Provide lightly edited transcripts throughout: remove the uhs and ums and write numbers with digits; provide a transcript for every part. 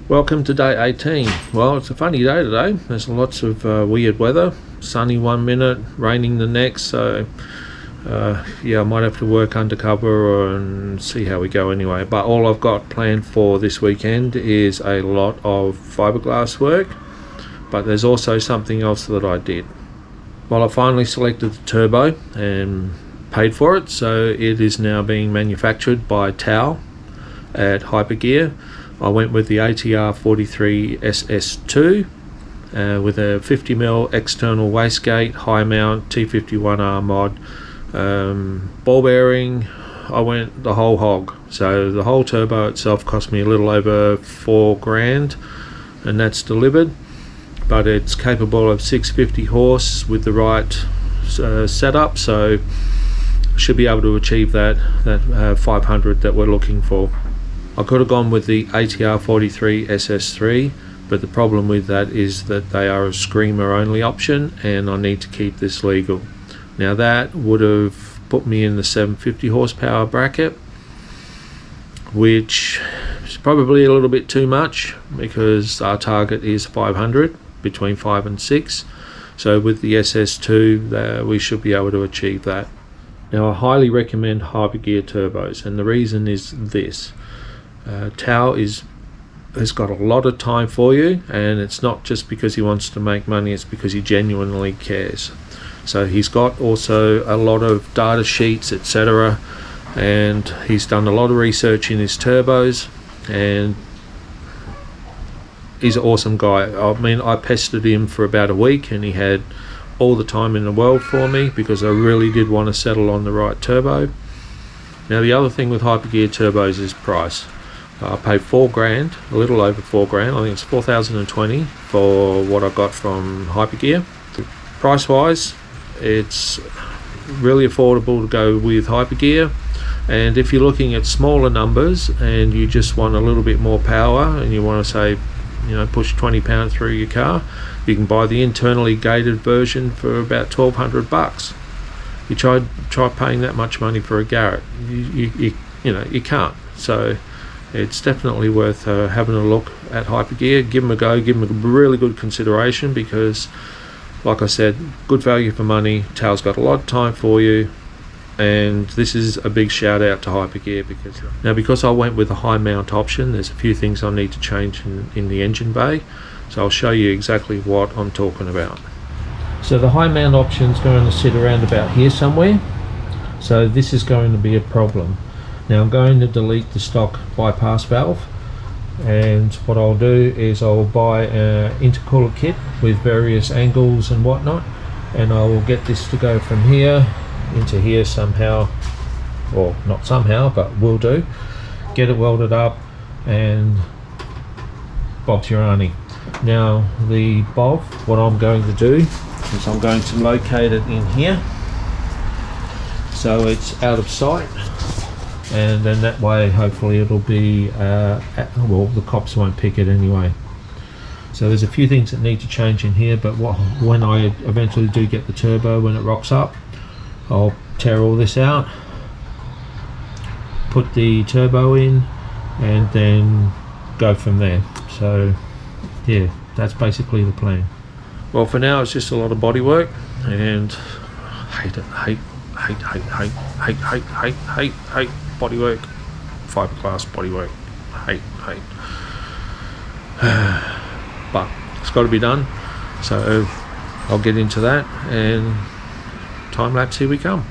Welcome to day 18. Well, it's a funny day today. There's lots of weird weather. Sunny one minute, raining the next, so yeah, I might have to work undercover and see how we go anyway. But all I've got planned for this weekend is a lot of fiberglass work, but there's also something else that I did. Well, I finally selected the turbo and paid for it, so it is now being manufactured by Qube at Hypergear. I went with the R33 SS2 with a 50mm external wastegate, high mount, T51R mod, ball bearing. I went the whole hog. So the whole turbo itself cost me a little over $4,000, and that's delivered. But it's capable of 650 horse with the right setup, so should be able to achieve that 500 that we're looking for. I could have gone with the R33 SS3, but the problem with that is that they are a screamer only option, and I need to keep this legal. Now that would have put me in the 750 horsepower bracket, which is probably a little bit too much because our target is 500, between 5 and 6. So with the SS2 we should be able to achieve that. Now I highly recommend Hypergear turbos, and the reason is this. Qube has got a lot of time for you, and it's not just because he wants to make money, it's because he genuinely cares. So he's got also a lot of data sheets, etc., and he's done a lot of research in his turbos, and he's an awesome guy. I mean, I pestered him for about a week and he had all the time in the world for me because I really did want to settle on the right turbo. Now the other thing with Hypergear turbos is price. I paid $4,000, a little over $4,000. I think it's 4,020 for what I got from Hypergear. Price wise, it's really affordable to go with Hypergear, and if you're looking at smaller numbers and you just want a little bit more power and you want to say, you know, push 20 pounds through your car, you can buy the internally gated version for about $1,200. You try paying that much money for a Garrett, you know, you can't. So it's definitely worth having a look at Hypergear. Give them a go, give them a really good consideration, because like I said, good value for money. Qube's got a lot of time for you, and this is a big shout out to Hypergear because I went with a high mount option. There's a few things I need to change in the engine bay, so I'll show you exactly what I'm talking about. So the high mount option is going to sit around about here somewhere, so this is going to be a problem. Now I'm going to delete the stock bypass valve, and what I'll do is I'll buy an intercooler kit with various angles and whatnot, and I will get this to go from here into here somehow, or not somehow, but will do. Get it welded up and Bob's your auntie. Now the bob, what I'm going to do is I'm going to locate it in here so it's out of sight, and then that way hopefully it'll be well, the cops won't pick it anyway. So there's a few things that need to change in here, but when I eventually do get the turbo, when it rocks up, I'll tear all this out, put the turbo in, and then go from there. So yeah, that's basically the plan. Well, for now it's just a lot of body work, and hate bodywork, fiberglass bodywork, hate. But it's got to be done, so I'll get into that, and time lapse, here we come.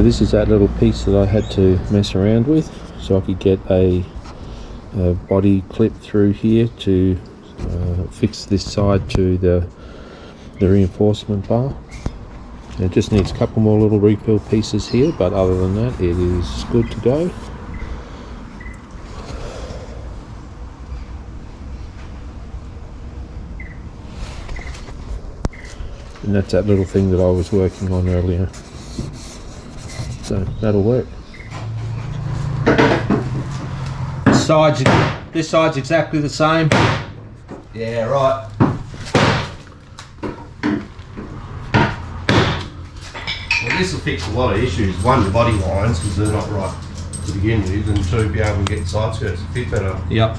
So this is that little piece that I had to mess around with so I could get a body clip through here to fix this side to the reinforcement bar. It just needs a couple more little refill pieces here, but other than that it is good to go. And that's that little thing that I was working on earlier. So that'll work. This side's exactly the same. Yeah, right. Well, this will fix a lot of issues. One, the body lines, because they're not right to begin with, and two, be able to get side skirts to fit better. Yep.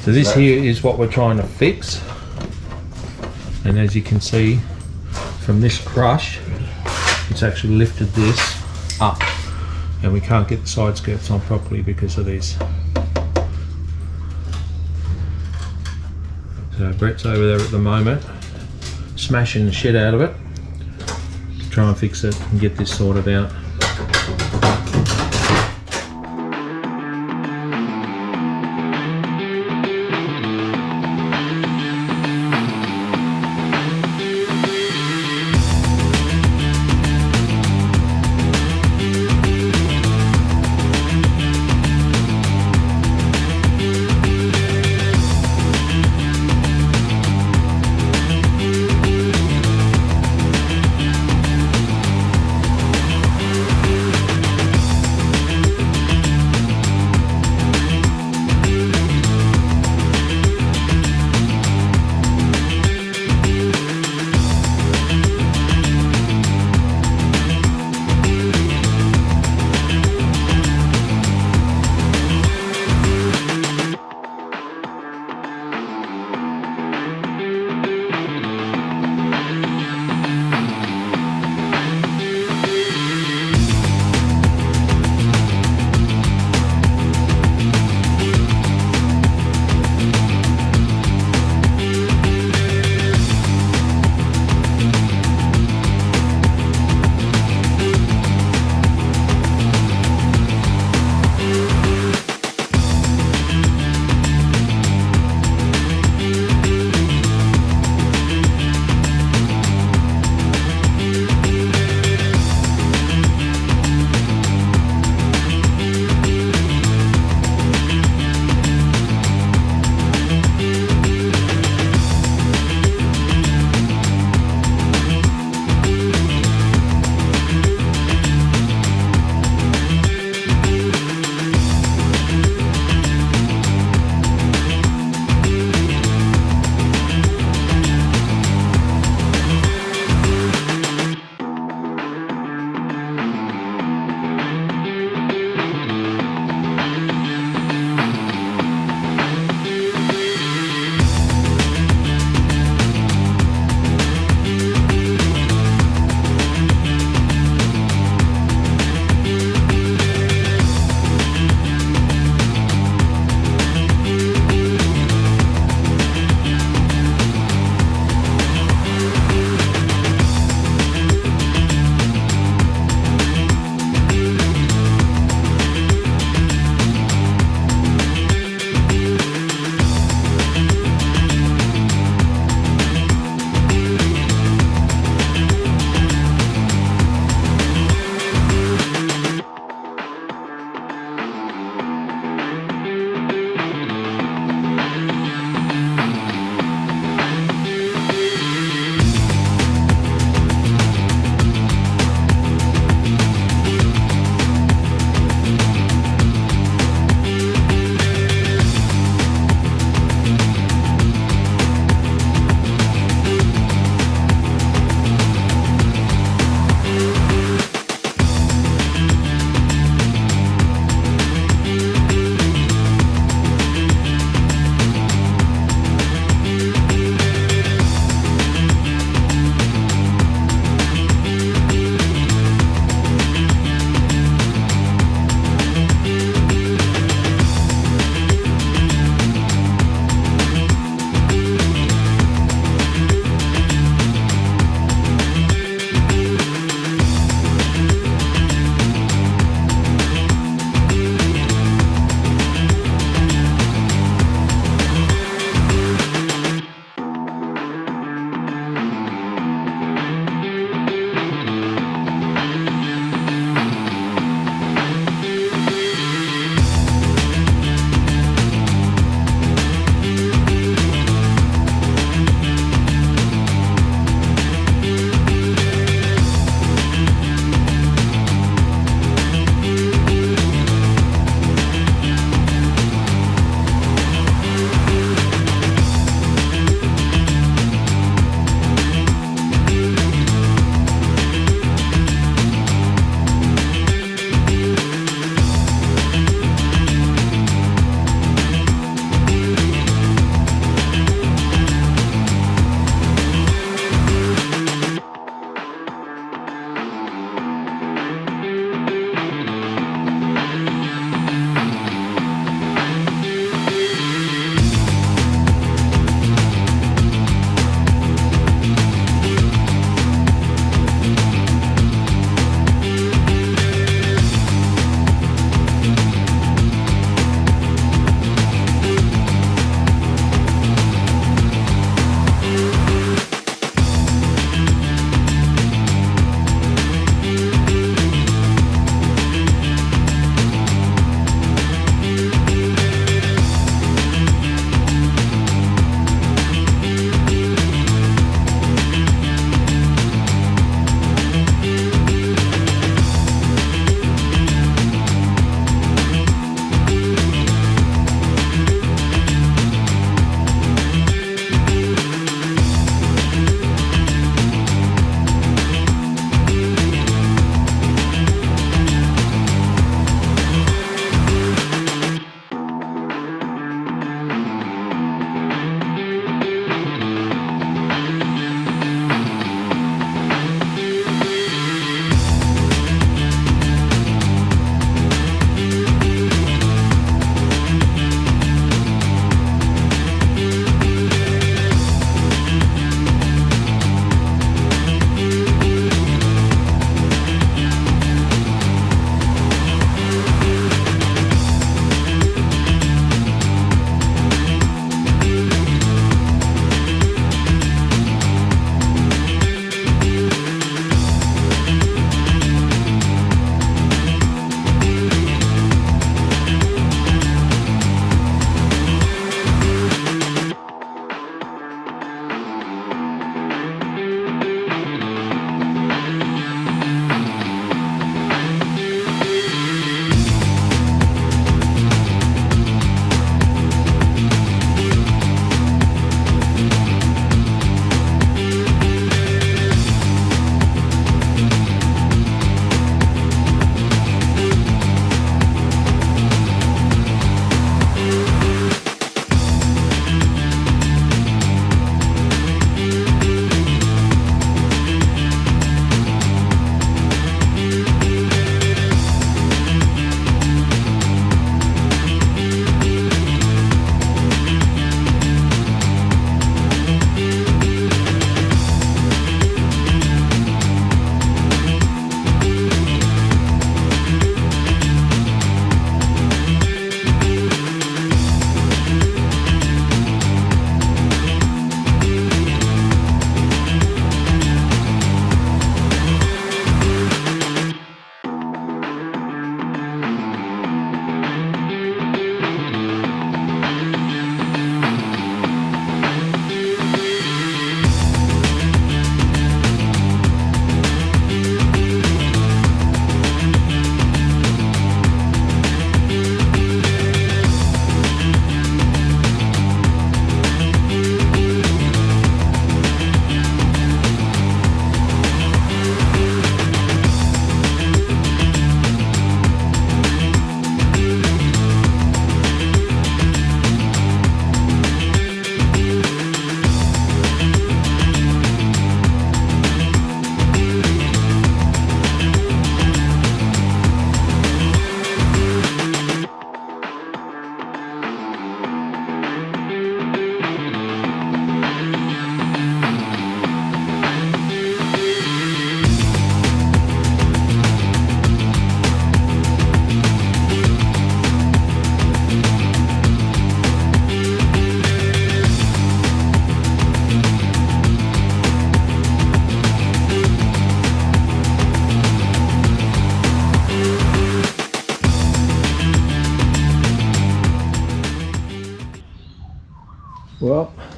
So this here is what we're trying to fix, and as you can see from this crush, it's actually lifted this up, and we can't get the side skirts on properly because of this. So Brett's over there at the moment smashing the shit out of it to try and fix it and get this sorted out.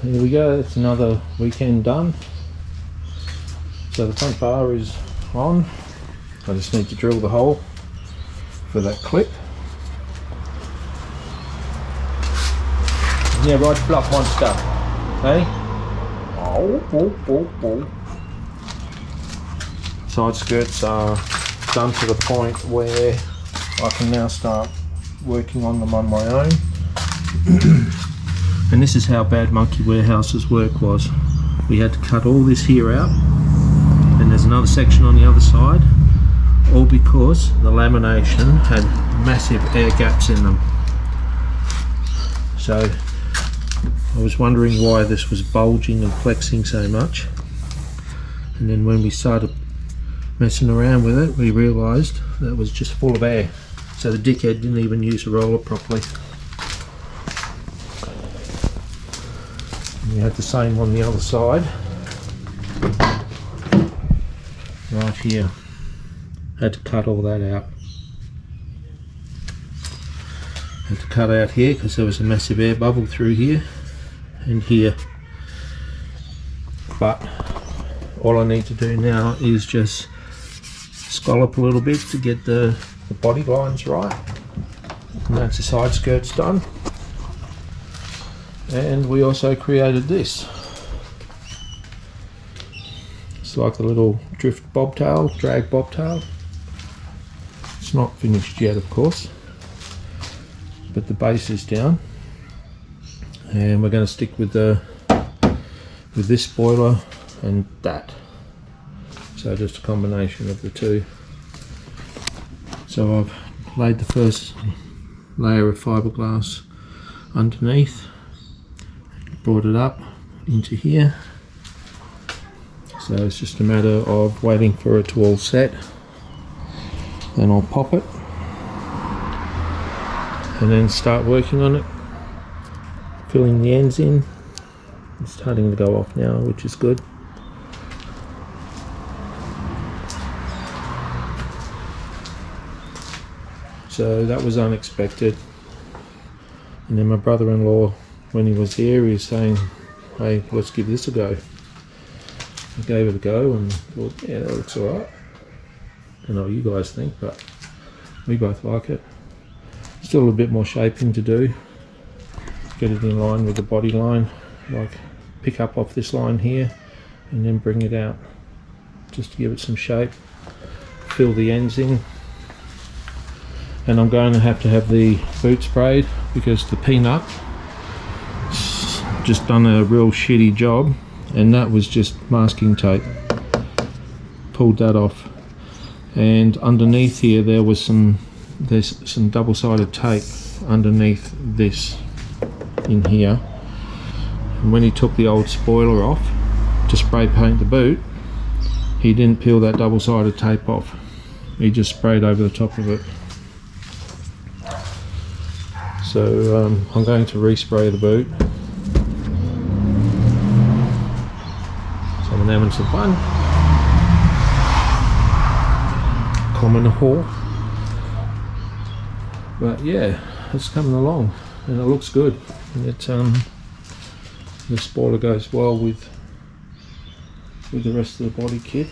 here we go, it's another weekend done. So the front bar is on. I just need to drill the hole for that clip. Yeah, right, block monster. Hey? Oh. Side skirts are done to the point where I can now start working on them on my own. And this is how bad Monkey Warehouse's work was. We had to cut all this here out, and there's another section on the other side, all because the lamination had massive air gaps in them. So I was wondering why this was bulging and flexing so much, and then when we started messing around with it, we realised that it was just full of air. So the dickhead didn't even use a roller properly. And we had the same on the other side. Right here. Had to cut all that out. Had to cut out here because there was a massive air bubble through here and here. But all I need to do now is just scallop a little bit to get the body lines right, and that's the side skirts done. And we also created this. It's like a little drift bobtail, drag bobtail. It's not finished yet, of course, but the base is down, and we're going to stick with this spoiler and that. So just a combination of the two. So I've laid the first layer of fiberglass underneath, brought it up into here. So it's just a matter of waiting for it to all set. Then I'll pop it and then start working on it, filling the ends in. It's starting to go off now, which is good. So that was unexpected. And then my brother-in-law, when he was here, he was saying, hey, let's give this a go. I gave it a go and thought, yeah, that looks alright. I don't know what you guys think, but we both like it. Still a bit more shaping to do. Get it in line with the body line, like pick up off this line here and then bring it out just to give it some shape. Fill the ends in. And I'm going to have the boot sprayed because the peanut just done a real shitty job, and that was just masking tape. Pulled that off, and underneath here there's some double-sided tape underneath this in here. And when he took the old spoiler off to spray paint the boot, he didn't peel that double-sided tape off. He just sprayed over the top of it. So I'm going to respray the boot. So I'm having some fun. Common haul. But yeah, it's coming along and it looks good. And it, the spoiler goes well with the rest of the body kit.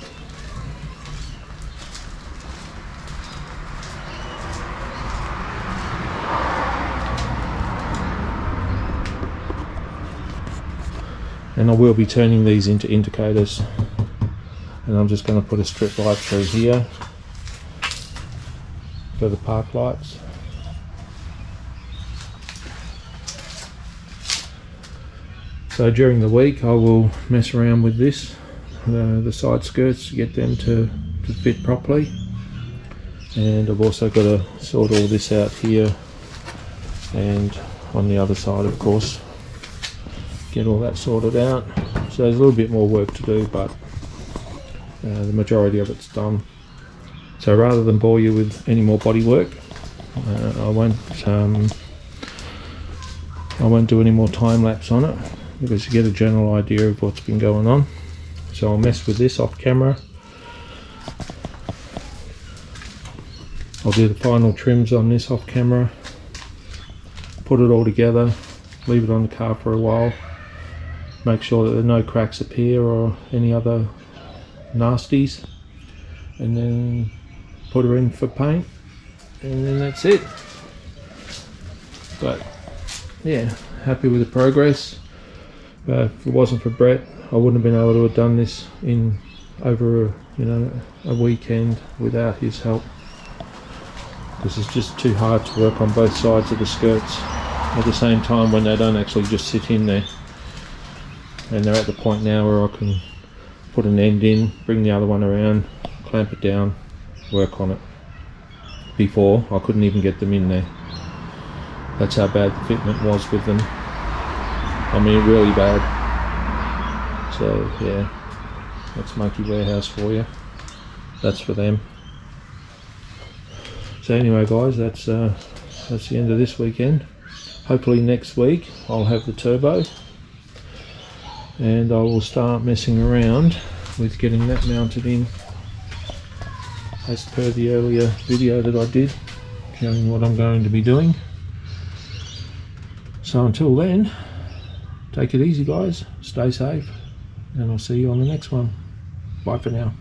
And I will be turning these into indicators, and I'm just going to put a strip light through here for the park lights. So during the week I will mess around with this, the side skirts, to get them to fit properly, and I've also got to sort all this out here and on the other side, of course. Get all that sorted out. So there's a little bit more work to do, but the majority of it's done. So rather than bore you with any more body work, I won't do any more time lapse on it, because you get a general idea of what's been going on. So I'll mess with this off camera. I'll do the final trims on this off camera, put it all together, leave it on the car for a while, make sure that no cracks appear or any other nasties, and then put her in for paint, and then that's it. But yeah, happy with the progress. If it wasn't for Brett, I wouldn't have been able to have done this in over a weekend without his help. This is just too hard to work on both sides of the skirts at the same time when they don't actually just sit in there. And they're at the point now where I can put an end in, bring the other one around, clamp it down, work on it. Before, I couldn't even get them in there. That's how bad the fitment was with them. I mean, really bad. So yeah, that's Monkey Warehouse for you. That's for them. So anyway guys, that's the end of this weekend. Hopefully next week I'll have the turbo, and I will start messing around with getting that mounted in as per the earlier video that I did showing what I'm going to be doing. So until then, take it easy guys, stay safe, and I'll see you on the next one. Bye for now.